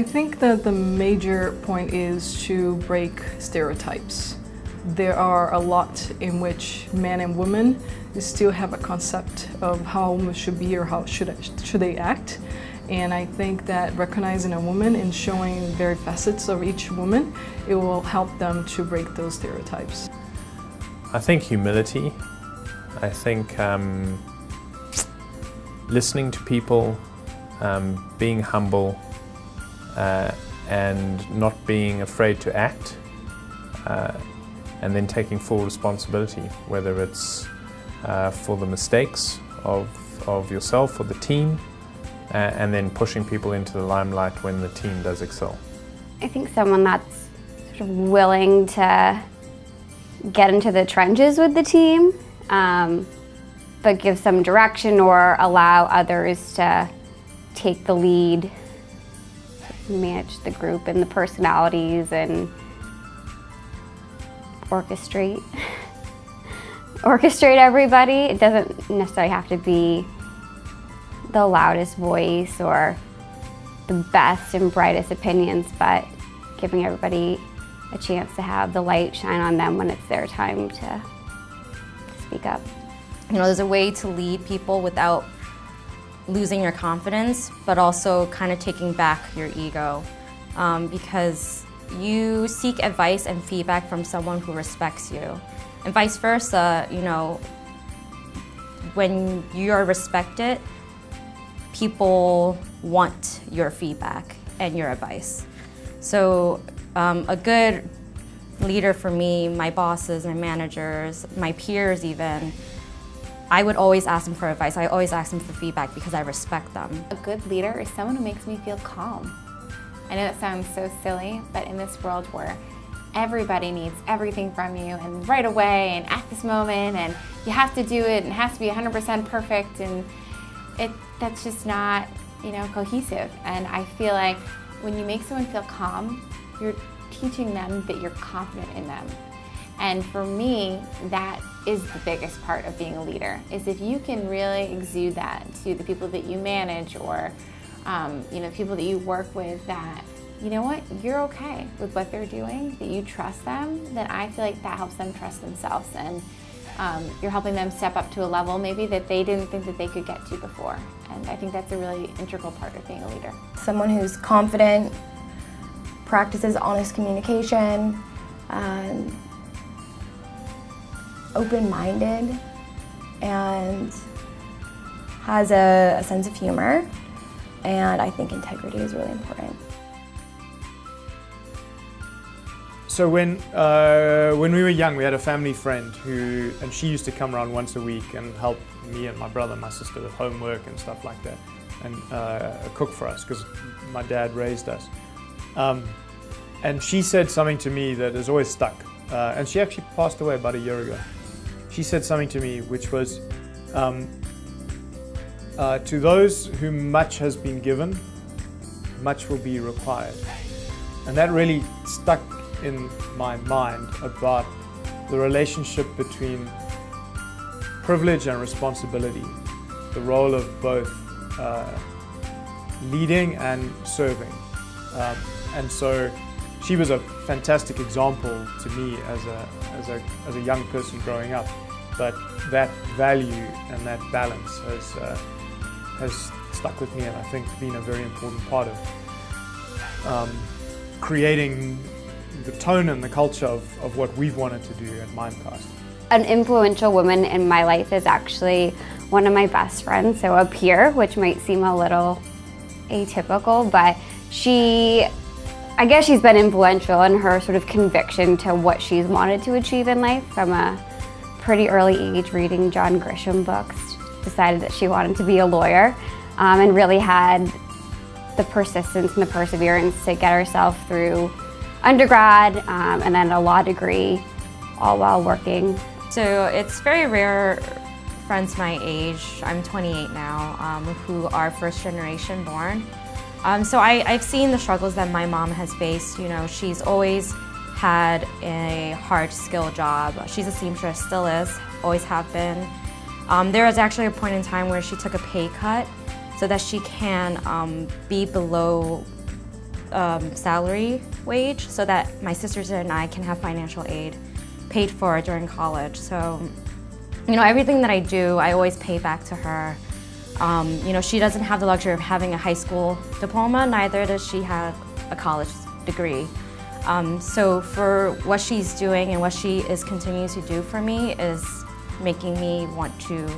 I think that the major point is to break stereotypes. There are a lot in which men and women still have a concept of how women should be or how should they act. And I think that recognizing a woman and showing varied facets of each woman, it will help them to break those stereotypes. I think humility. I think listening to people, being humble, and not being afraid to act, and then taking full responsibility, whether it's for the mistakes of yourself or the team, and then pushing people into the limelight when the team does excel. I think someone that's sort of willing to get into the trenches with the team, but give some direction or allow others to take the lead, manage the group and the personalities and orchestrate everybody. It doesn't necessarily have to be the loudest voice or the best and brightest opinions, but giving everybody a chance to have the light shine on them when it's their time to speak up. You know, there's a way to lead people without losing your confidence, but also kind of taking back your ego, because you seek advice and feedback from someone who respects you, and vice versa. You know, when you're respected, people want your feedback and your advice. So a good leader for me, my bosses, my managers, my peers even, I would always ask them for advice. I always ask them for feedback because I respect them. A good leader is someone who makes me feel calm. I know that sounds so silly, but in this world where everybody needs everything from you and right away and at this moment and you have to do it and it has to be 100% perfect, and that's just not, you know, cohesive. And I feel like when you make someone feel calm, you're teaching them that you're confident in them. And for me, that is the biggest part of being a leader, is if you can really exude that to the people that you manage or you know, people that you work with, that, you know what, you're okay with what they're doing, that you trust them, then I feel like that helps them trust themselves, and you're helping them step up to a level maybe that they didn't think that they could get to before. And I think that's a really integral part of being a leader. Someone who's confident, practices honest communication, open-minded, and has a sense of humor. And I think integrity is really important. So when we were young, we had a family friend and she used to come around once a week and help me and my brother and my sister with homework and stuff like that, and cook for us because my dad raised us. And she said something to me that has always stuck, and she actually passed away about a year ago. She said something to me which was, to those whom much has been given, much will be required. And that really stuck in my mind about the relationship between privilege and responsibility, the role of both leading and serving. And so she was a fantastic example to me as a young person growing up. But that value and that balance has stuck with me, and I think been a very important part of creating the tone and the culture of what we've wanted to do at Mimecast. An influential woman in my life is actually one of my best friends, so a peer, which might seem a little atypical, but I guess she's been influential in her sort of conviction to what she's wanted to achieve in life. From a pretty early age, reading John Grisham books, decided that she wanted to be a lawyer, and really had the persistence and the perseverance to get herself through undergrad and then a law degree, all while working. So it's very rare friends my age, I'm 28 now, who are first generation born. So I've seen the struggles that my mom has faced. You know, she's always had a hard skill job. She's a seamstress, still is, always have been. There was actually a point in time where she took a pay cut so that she can be below salary wage so that my sisters and I can have financial aid paid for during college. So, you know, everything that I do, I always pay back to her. You know, she doesn't have the luxury of having a high school diploma, neither does she have a college degree. So for what she's doing and what she is continuing to do for me is making me want to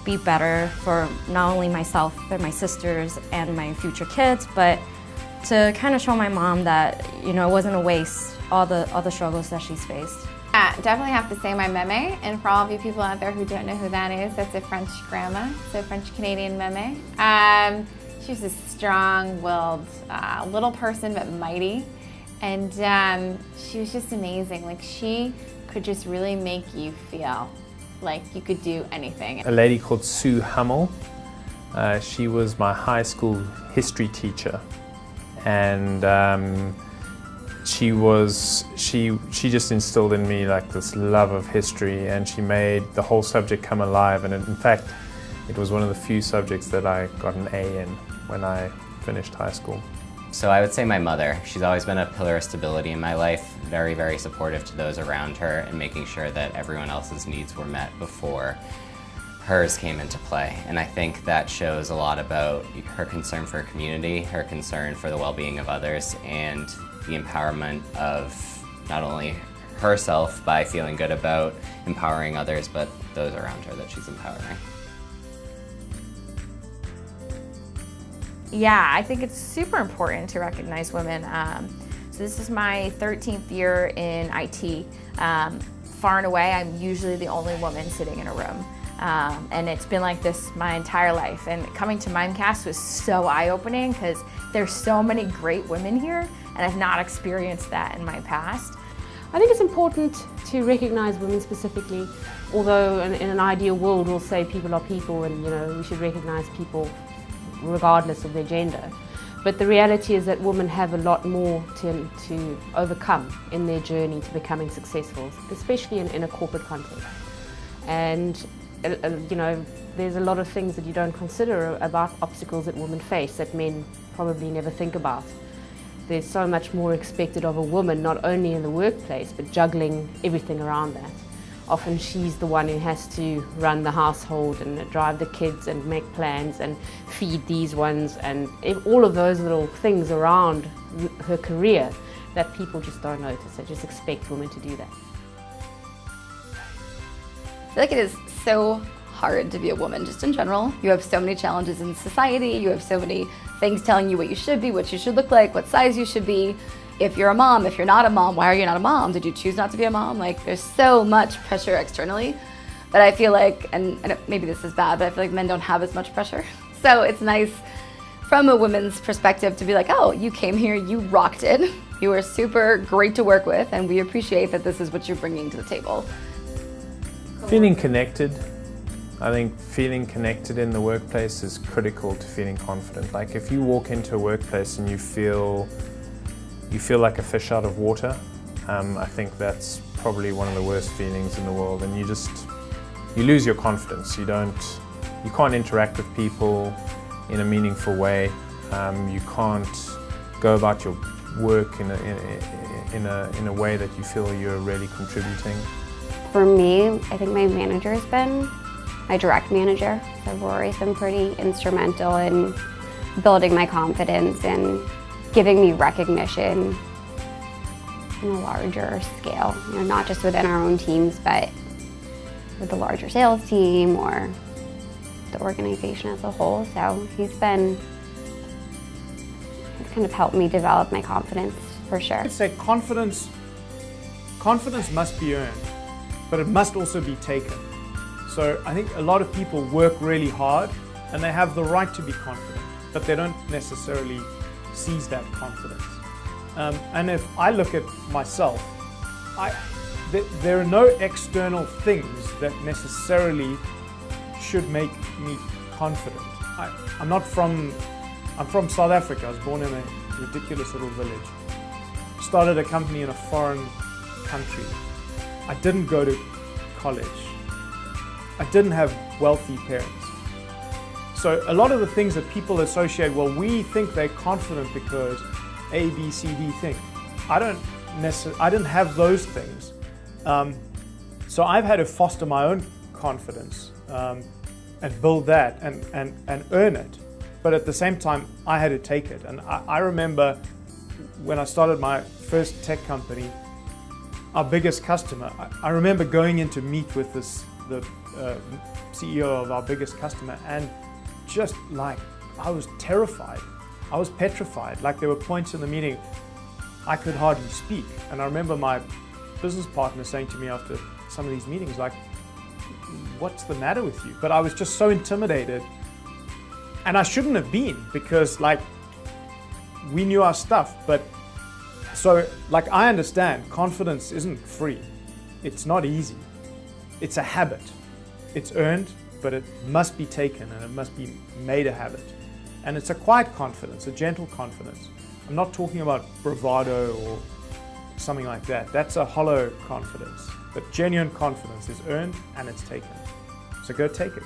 be better for not only myself, but my sisters and my future kids, but to kind of show my mom that, you know, it wasn't a waste, all the struggles that she's faced. Yeah, definitely have to say my meme, and for all of you people out there who don't know who that is, that's a French grandma, so French-Canadian meme. She's a strong-willed little person, but mighty, and she was just amazing. Like, she could just really make you feel like you could do anything. A lady called Sue Hummel. She was my high school history teacher, and she just instilled in me like this love of history, and she made the whole subject come alive. And in fact, it was one of the few subjects that I got an A in when I finished high school. So I would say my mother. She's always been a pillar of stability in my life, very, very supportive to those around her and making sure that everyone else's needs were met before hers came into play. And I think that shows a lot about her concern for her community, her concern for the well-being of others, and the empowerment of not only herself by feeling good about empowering others, but those around her that she's empowering. Yeah, I think it's super important to recognize women. So this is my 13th year in IT. Far and away, I'm usually the only woman sitting in a room. And it's been like this my entire life. And coming to Mimecast was so eye-opening because there's so many great women here, and I've not experienced that in my past. I think it's important to recognize women specifically, although in an ideal world we'll say people are people, and you know, we should recognize people regardless of their gender. But the reality is that women have a lot more to overcome in their journey to becoming successful, especially in a corporate context. And you know, there's a lot of things that you don't consider about obstacles that women face that men probably never think about. There's so much more expected of a woman, not only in the workplace, but juggling everything around that. Often she's the one who has to run the household and drive the kids and make plans and feed these ones, and all of those little things around her career that people just don't notice. They just expect women to do that. I feel like it is so hard to be a woman just in general. You have so many challenges in society, you have so many things telling you what you should be, what you should look like, what size you should be. If you're a mom, if you're not a mom, why are you not a mom? Did you choose not to be a mom? Like, there's so much pressure externally that I feel like, and maybe this is bad, but I feel like men don't have as much pressure. So it's nice from a woman's perspective to be like, oh, you came here, you rocked it. You were super great to work with, and we appreciate that this is what you're bringing to the table. Feeling connected. I think feeling connected in the workplace is critical to feeling confident. Like, if you walk into a workplace and you feel like a fish out of water, I think that's probably one of the worst feelings in the world, and you lose your confidence. You can't interact with people in a meaningful way. You can't go about your work in a way that you feel you're really contributing. For me, I think my manager has been my direct manager. So Rory's been pretty instrumental in building my confidence and giving me recognition on a larger scale. You know, not just within our own teams, but with the larger sales team or the organization as a whole. So he's kind of helped me develop my confidence for sure. I'd say confidence must be earned, but it must also be taken. So I think a lot of people work really hard and they have the right to be confident, but they don't necessarily seize that confidence. And if I look at myself, there are no external things that necessarily should make me confident. I'm from South Africa. I was born in a ridiculous little village. Started a company in a foreign country. I didn't go to college. I didn't have wealthy parents. So a lot of the things that people associate, well, we think they're confident because A, B, C, D thing. I didn't have those things. So I've had to foster my own confidence and build that and earn it. But at the same time, I had to take it. And I remember when I started my first tech company, our biggest customer, I remember going in to meet with the CEO of our biggest customer, and just like, I was terrified. I was petrified. Like, there were points in the meeting I could hardly speak. And I remember my business partner saying to me after some of these meetings, like, what's the matter with you? But I was just so intimidated. And I shouldn't have been, because like, we knew our stuff. But so like, I understand confidence isn't free. It's not easy. It's a habit. It's earned, but it must be taken and it must be made a habit. And it's a quiet confidence, a gentle confidence. I'm not talking about bravado or something like that. That's a hollow confidence. But genuine confidence is earned and it's taken. So go take it.